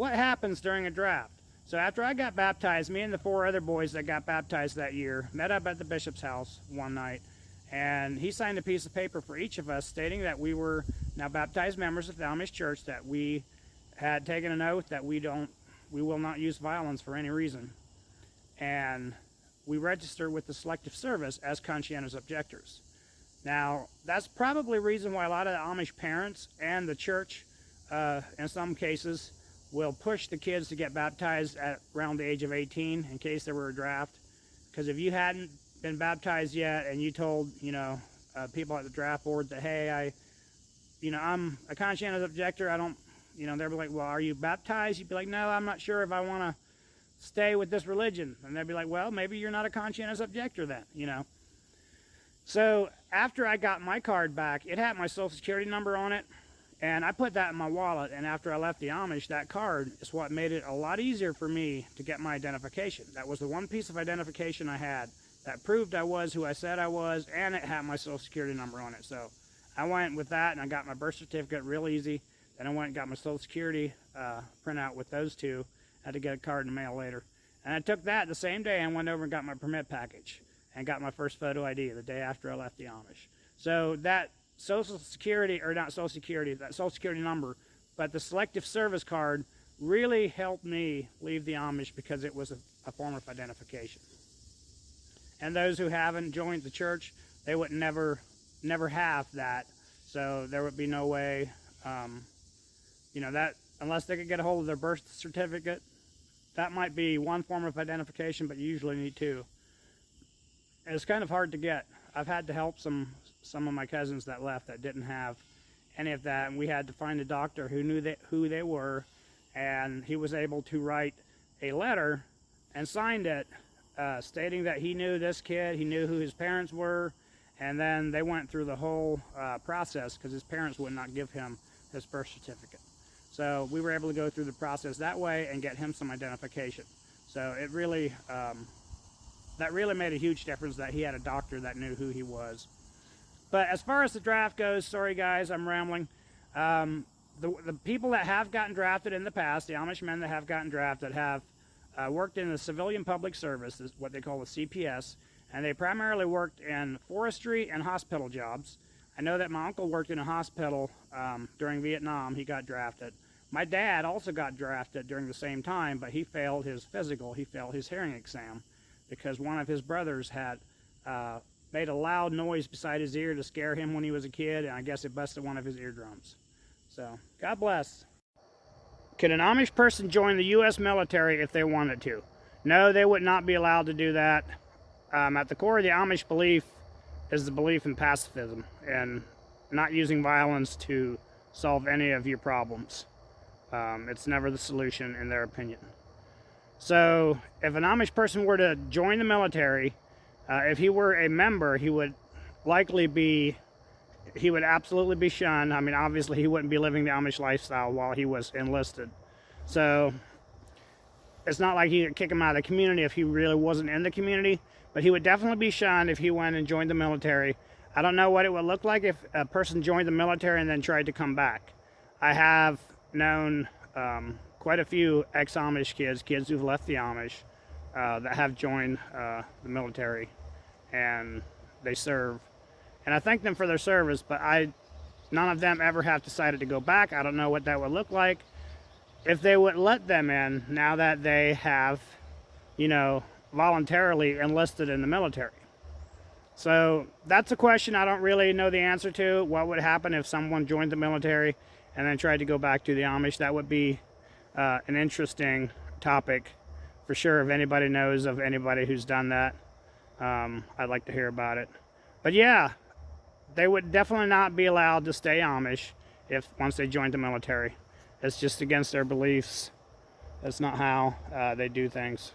what happens during a draft? So after I got baptized, me and the 4 other boys that got baptized that year met up at the bishop's house one night, and he signed a piece of paper for each of us stating that we were now baptized members of the Amish church, that we had taken an oath that we will not use violence for any reason. And we registered with the Selective Service as Conscientious Objectors. Now, that's probably a reason why a lot of the Amish parents and the church, in some cases, will push the kids to get baptized at around the age of 18 in case there were a draft. Because if you hadn't been baptized yet and you told, people at the draft board that, hey, I'm a conscientious objector, they'd be like, well, are you baptized? You'd be like, no, I'm not sure if I want to stay with this religion. And they'd be like, well, maybe you're not a conscientious objector then, So after I got my card back, it had my social security number on it, and I put that in my wallet. And after I left the Amish, that card is what made it a lot easier for me to get my identification. That was the one piece of identification I had that proved I was who I said I was, and it had my social security number on it. So I went with that, and I got my birth certificate real easy. Then I went and got my social security printout with those two. I had to get a card in the mail later. And I took that the same day and went over and got my permit package and got my first photo ID the day after I left the Amish. So that social security, or not social security, that social security number, but the Selective Service card really helped me leave the Amish because it was a form of identification. And those who haven't joined the church, they would never have that. So there would be no way, that unless they could get a hold of their birth certificate, that might be one form of identification, but you usually need 2. And it's kind of hard to get. I've had to help some of my cousins that left that didn't have any of that, and we had to find a doctor who knew who they were, and he was able to write a letter and signed it stating that he knew this kid, he knew who his parents were, and then they went through the whole process because his parents would not give him his birth certificate. So we were able to go through the process that way and get him some identification. So it really, that really made a huge difference that he had a doctor that knew who he was. But as far as the draft goes, sorry guys, I'm rambling. The people that have gotten drafted in the past, the Amish men that have gotten drafted, have worked in the civilian public service, is what they call the CPS, and they primarily worked in forestry and hospital jobs. I know that my uncle worked in a hospital during Vietnam. He got drafted. My dad also got drafted during the same time, but he failed his physical. He failed his hearing exam because one of his brothers had made a loud noise beside his ear to scare him when he was a kid, and I guess it busted one of his eardrums. So, God bless. Could an Amish person join the U.S. military if they wanted to? No, they would not be allowed to do that. At the core of the Amish belief is the belief in pacifism and not using violence to solve any of your problems. It's never the solution in their opinion. So if an Amish person were to join the military, if he were a member, he would absolutely be shunned. I mean, obviously he wouldn't be living the Amish lifestyle while he was enlisted. So it's not like he could kick him out of the community if he really wasn't in the community, but he would definitely be shunned if he went and joined the military. I don't know what it would look like if a person joined the military and then tried to come back. I have known quite a few ex-Amish kids who've left the Amish that have joined the military, and they serve. And I thank them for their service, but none of them ever have decided to go back. I don't know what that would look like if they would let them in now that they have, voluntarily enlisted in the military. So that's a question I don't really know the answer to. What would happen if someone joined the military and then tried to go back to the Amish? That would be an interesting topic for sure. If anybody knows of anybody who's done that, I'd like to hear about it. But yeah, they would definitely not be allowed to stay Amish once they joined the military. It's just against their beliefs. That's not how they do things.